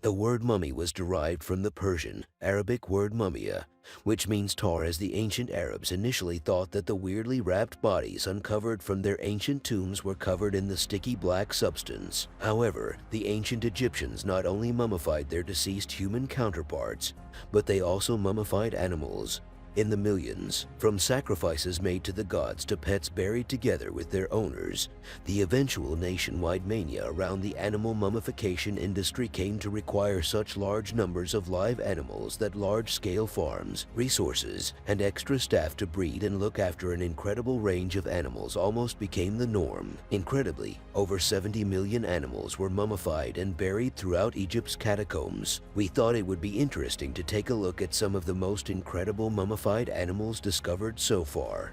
The word mummy was derived from the Persian, Arabic word mumia, which means tar, as the ancient Arabs initially thought that the weirdly wrapped bodies uncovered from their ancient tombs were covered in the sticky black substance. However, the ancient Egyptians not only mummified their deceased human counterparts, but they also mummified animals in the millions, from sacrifices made to the gods to pets buried together with their owners. The eventual nationwide mania around the animal mummification industry came to require such large numbers of live animals that large-scale farms, resources, and extra staff to breed and look after an incredible range of animals almost became the norm. Incredibly, over 70 million animals were mummified and buried throughout Egypt's catacombs. We thought it would be interesting to take a look at some of the most incredible mummified animals discovered so far.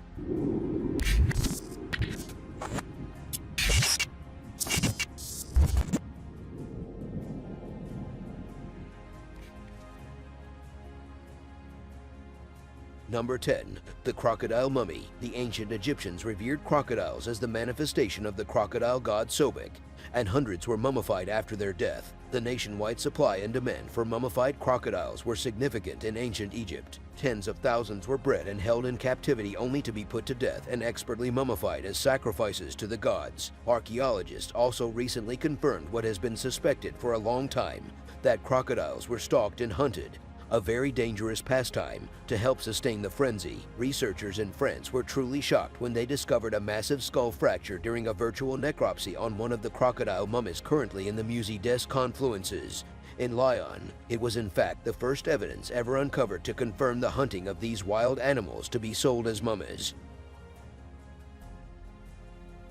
Number 10. The Crocodile Mummy. The ancient Egyptians revered crocodiles as the manifestation of the crocodile god Sobek, and hundreds were mummified after their death. The nationwide supply and demand for mummified crocodiles were significant in ancient Egypt. Tens of thousands were bred and held in captivity only to be put to death and expertly mummified as sacrifices to the gods. Archaeologists also recently confirmed what has been suspected for a long time, that crocodiles were stalked and hunted, a very dangerous pastime. To help sustain the frenzy, researchers in France were truly shocked when they discovered a massive skull fracture during a virtual necropsy on one of the crocodile mummies currently in the Musée des Confluences in Lyon. It was in fact the first evidence ever uncovered to confirm the hunting of these wild animals to be sold as mummies.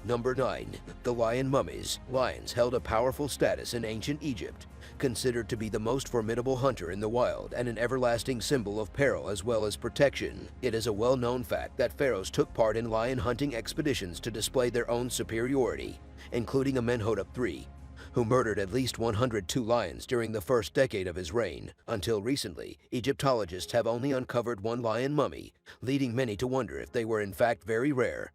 Number 9. The Lion Mummies. Lions held a powerful status in ancient Egypt, considered to be the most formidable hunter in the wild and an everlasting symbol of peril as well as protection. It is a well-known fact that pharaohs took part in lion hunting expeditions to display their own superiority, including Amenhotep III, who murdered at least 102 lions during the first decade of his reign. Until recently, Egyptologists have only uncovered one lion mummy, leading many to wonder if they were in fact very rare,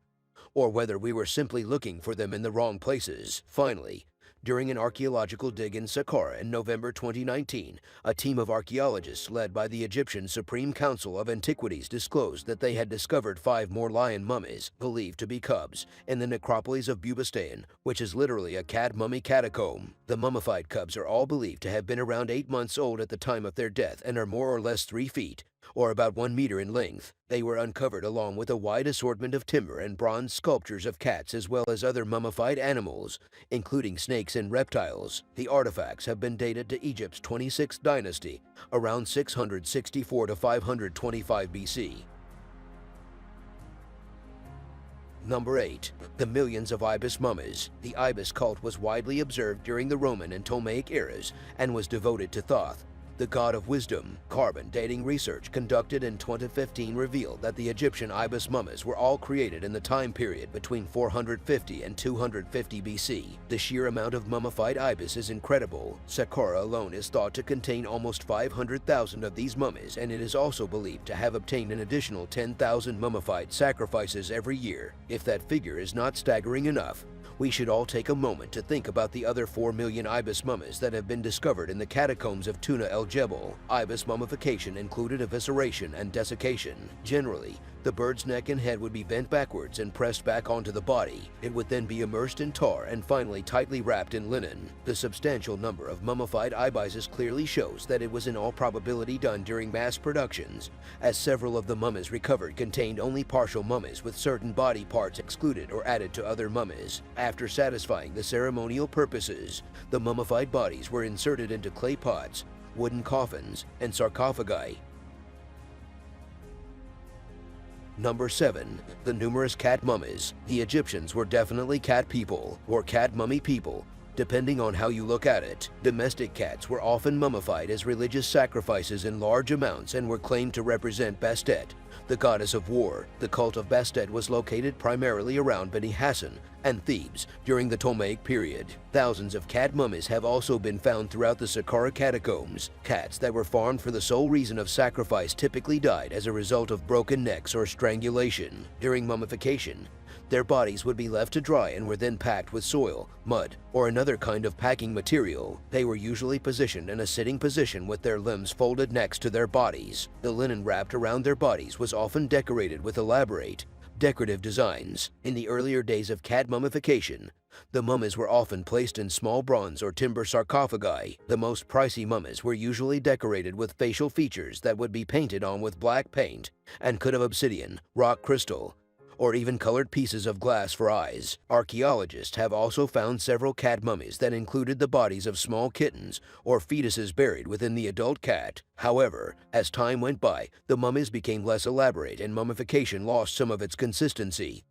or whether we were simply looking for them in the wrong places. Finally, during an archaeological dig in Saqqara in November 2019, a team of archaeologists led by the Egyptian Supreme Council of Antiquities disclosed that they had discovered 5 more lion mummies, believed to be cubs, in the necropolis of Bubastan, which is literally a cat mummy catacomb. The mummified cubs are all believed to have been around 8 months old at the time of their death and are more or less 3 feet, or about 1 meter in length. They were uncovered along with a wide assortment of timber and bronze sculptures of cats as well as other mummified animals, including snakes and reptiles. The artifacts have been dated to Egypt's 26th dynasty, around 664 to 525 BC. Number 8. The millions of Ibis mummies. The Ibis cult was widely observed during the Roman and Ptolemaic eras and was devoted to Thoth, the god of wisdom. Carbon dating research conducted in 2015 revealed that the Egyptian Ibis mummies were all created in the time period between 450 and 250 BC. The sheer amount of mummified Ibis is incredible. Saqqara alone is thought to contain almost 500,000 of these mummies, and it is also believed to have obtained an additional 10,000 mummified sacrifices every year. If that figure is not staggering enough, we should all take a moment to think about the other 4 million Ibis mummies that have been discovered in the catacombs of Tuna el-Jebel. Ibis mummification included evisceration and desiccation. Generally, the bird's neck and head would be bent backwards and pressed back onto the body. It would then be immersed in tar and finally tightly wrapped in linen. The substantial number of mummified ibises clearly shows that it was in all probability done during mass productions, as several of the mummies recovered contained only partial mummies with certain body parts excluded or added to other mummies. After satisfying the ceremonial purposes, the mummified bodies were inserted into clay pots, wooden coffins, and sarcophagi. Number 7. The Numerous Cat Mummies. The Egyptians were definitely cat people, or cat mummy people, depending on how you look at it. Domestic cats were often mummified as religious sacrifices in large amounts and were claimed to represent Bastet, the goddess of war. The cult of Bastet was located primarily around Beni Hassan and Thebes during the Ptolemaic period. Thousands of cat mummies have also been found throughout the Saqqara catacombs. Cats that were farmed for the sole reason of sacrifice typically died as a result of broken necks or strangulation. During mummification, Their bodies would be left to dry and were then packed with soil, mud, or another kind of packing material. They were usually positioned in a sitting position with their limbs folded next to their bodies. The linen wrapped around their bodies was often decorated with elaborate, decorative designs. In the earlier days of cat mummification, the mummies were often placed in small bronze or timber sarcophagi. The most pricey mummies were usually decorated with facial features that would be painted on with black paint and could have obsidian, rock crystal, or even colored pieces of glass for eyes. Archaeologists have also found several cat mummies that included the bodies of small kittens or fetuses buried within the adult cat. However, as time went by, the mummies became less elaborate and mummification lost some of its consistency.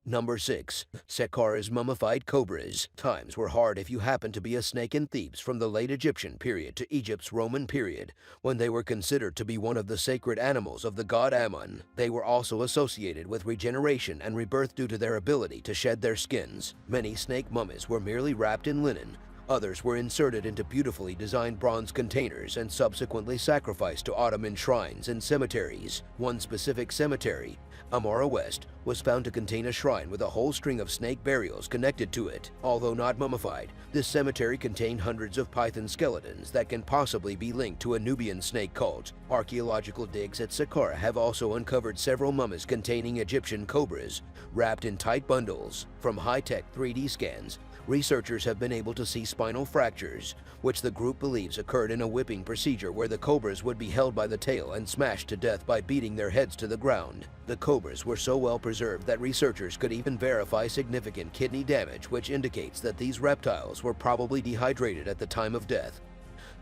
Number 6. Saqqara's Mummified Cobras. Times were hard if you happened to be a snake in Thebes from the late Egyptian period to Egypt's Roman period, when they were considered to be one of the sacred animals of the god Ammon. They were also associated with regeneration and rebirth due to their ability to shed their skins. Many snake mummies were merely wrapped in linen. Others were inserted into beautifully designed bronze containers and subsequently sacrificed to Ottoman shrines and cemeteries. One specific cemetery, Amara West, was found to contain a shrine with a whole string of snake burials connected to it. Although not mummified, this cemetery contained hundreds of python skeletons that can possibly be linked to a Nubian snake cult. Archaeological digs at Saqqara have also uncovered several mummies containing Egyptian cobras, wrapped in tight bundles. From high-tech 3D scans, researchers have been able to see spinal fractures, which the group believes occurred in a whipping procedure where the cobras would be held by the tail and smashed to death by beating their heads to the ground. The cobras were so well preserved that researchers could even verify significant kidney damage, which indicates that these reptiles were probably dehydrated at the time of death,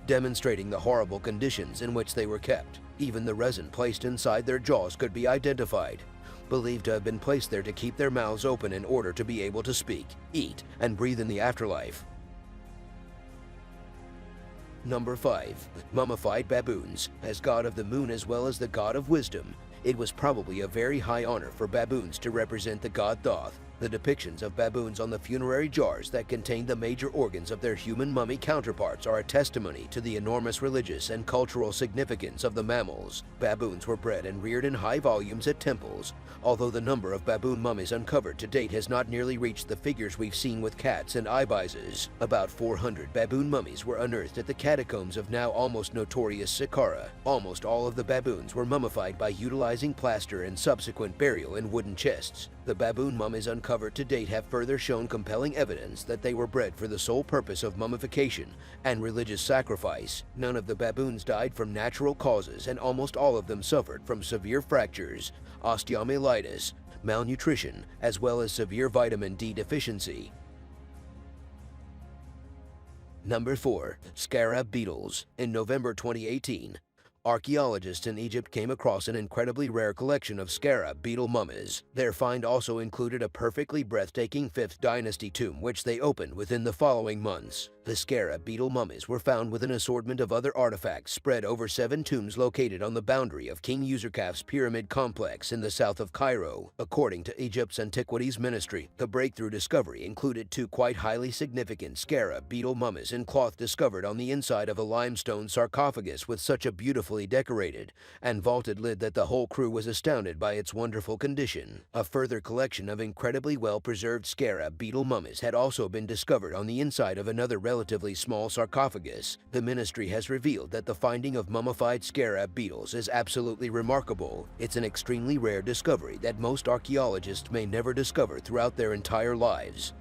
demonstrating the horrible conditions in which they were kept. Even the resin placed inside their jaws could be identified, believed to have been placed there to keep their mouths open in order to be able to speak, eat, and breathe in the afterlife. Number 5. Mummified Baboons. As god of the moon as well as the god of wisdom, it was probably a very high honor for baboons to represent the god Thoth. The depictions of baboons on the funerary jars that contain the major organs of their human mummy counterparts are a testimony to the enormous religious and cultural significance of the mammals. Baboons were bred and reared in high volumes at temples, although the number of baboon mummies uncovered to date has not nearly reached the figures we've seen with cats and ibises. About 400 baboon mummies were unearthed at the catacombs of now almost notorious Saqqara. Almost all of the baboons were mummified by utilizing plaster and subsequent burial in wooden chests. The baboon mummies uncovered to date have further shown compelling evidence that they were bred for the sole purpose of mummification and religious sacrifice. None of the baboons died from natural causes, and almost all of them suffered from severe fractures, osteomyelitis, malnutrition, as well as severe vitamin D deficiency. Number 4. Scarab Beetles. In November 2018, archaeologists in Egypt came across an incredibly rare collection of scarab beetle mummies. Their find also included a perfectly breathtaking 5th dynasty tomb, which they opened within the following months. The scarab beetle mummies were found with an assortment of other artifacts spread over 7 tombs located on the boundary of King Userkaf's pyramid complex in the south of Cairo. According to Egypt's Antiquities Ministry, the breakthrough discovery included 2 quite highly significant scarab beetle mummies in cloth discovered on the inside of a limestone sarcophagus with such a beautifully decorated and vaulted lid that the whole crew was astounded by its wonderful condition. A further collection of incredibly well-preserved scarab beetle mummies had also been discovered on the inside of another relatively small sarcophagus. The ministry has revealed that the finding of mummified scarab beetles is absolutely remarkable. It's an extremely rare discovery that most archaeologists may never discover throughout their entire lives.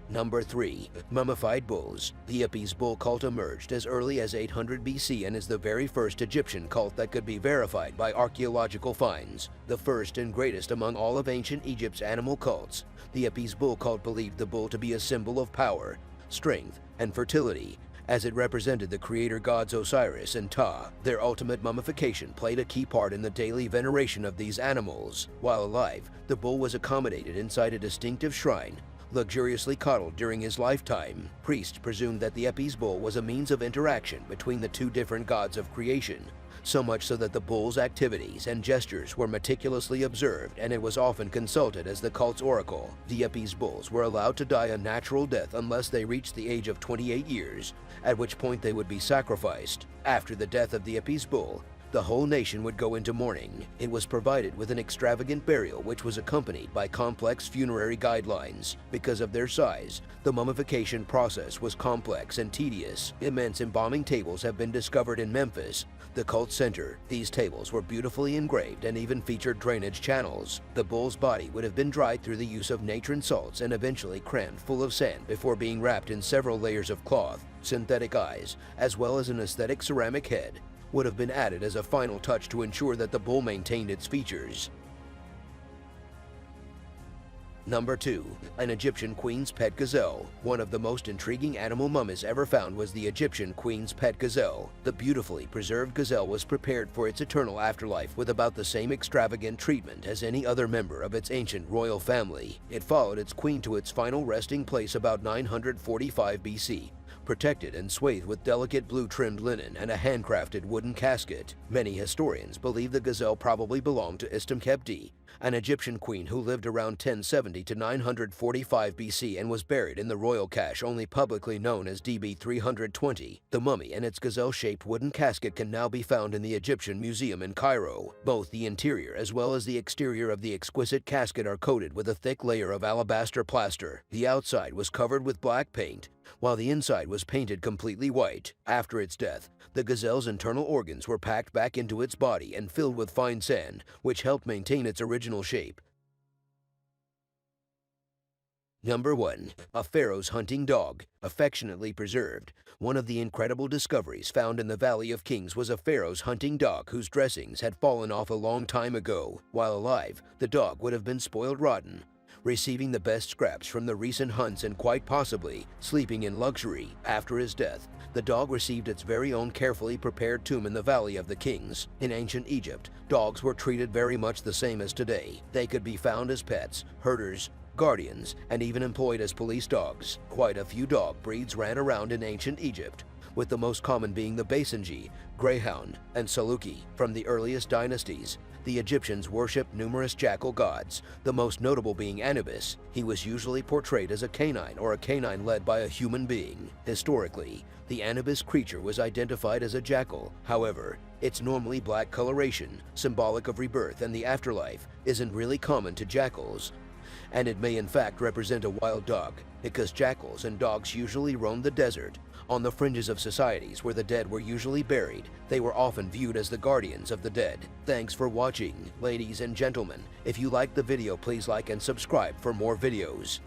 Number 3. Mummified Bulls. The Ibis bull cult emerged as early as 800 BC and is the very first Egyptian cult that could be verified by archaeological finds. The first and greatest among all of ancient Egypt's animal cults, the Ibis bull cult believed the bull to be a symbol of power, strength, and fertility, as it represented the creator gods Osiris and Ptah. Their ultimate mummification played a key part in the daily veneration of these animals. While alive, the bull was accommodated inside a distinctive shrine, luxuriously coddled during his lifetime. Priests presumed that the Ibis bull was a means of interaction between the 2 different gods of creation, so much so that the bull's activities and gestures were meticulously observed, and it was often consulted as the cult's oracle. The Ibis bulls were allowed to die a natural death unless they reached the age of 28 years, at which point they would be sacrificed. After the death of the Ibis bull, the whole nation would go into mourning. It was provided with an extravagant burial which was accompanied by complex funerary guidelines. Because of their size, the mummification process was complex and tedious. Immense embalming tables have been discovered in Memphis, the cult center. These tables were beautifully engraved and even featured drainage channels. The bull's body would have been dried through the use of natron salts and eventually crammed full of sand before being wrapped in several layers of cloth. Synthetic eyes, as well as an aesthetic ceramic head, would have been added as a final touch to ensure that the bull maintained its features. Number 2. An Egyptian queen's pet gazelle. One of the most intriguing animal mummies ever found was the Egyptian queen's pet gazelle. The beautifully preserved gazelle was prepared for its eternal afterlife with about the same extravagant treatment as any other member of its ancient royal family. It followed its queen to its final resting place about 945 BC. Protected and swathed with delicate blue-trimmed linen and a handcrafted wooden casket. Many historians believe the gazelle probably belonged to Istamkhepti, an Egyptian queen who lived around 1070 to 945 BC and was buried in the royal cache only publicly known as DB 320. The mummy and its gazelle-shaped wooden casket can now be found in the Egyptian Museum in Cairo. Both the interior as well as the exterior of the exquisite casket are coated with a thick layer of alabaster plaster. The outside was covered with black paint, while the inside was painted completely white. After its death, the gazelle's internal organs were packed back into its body and filled with fine sand, which helped maintain its original shape. Number 1. A Pharaoh's hunting dog, affectionately preserved. One of the incredible discoveries found in the Valley of Kings was a Pharaoh's hunting dog whose dressings had fallen off a long time ago. While alive, the dog would have been spoiled rotten, receiving the best scraps from the recent hunts and quite possibly sleeping in luxury. After his death, the dog received its very own carefully prepared tomb in the Valley of the Kings. In ancient Egypt, dogs were treated very much the same as today. They could be found as pets, herders, guardians, and even employed as police dogs. Quite a few dog breeds ran around in ancient Egypt, with the most common being the Basenji, Greyhound, and Saluki. From the earliest dynasties, the Egyptians worshipped numerous jackal gods, the most notable being Ibis. He was usually portrayed as a canine or a canine led by a human being. Historically, the Ibis creature was identified as a jackal. However, its normally black coloration, symbolic of rebirth and the afterlife, isn't really common to jackals, and it may in fact represent a wild dog, because jackals and dogs usually roam the desert. On the fringes of societies where the dead were usually buried, they were often viewed as the guardians of the dead. Thanks for watching, ladies and gentlemen. If you liked the video, please like and subscribe for more videos.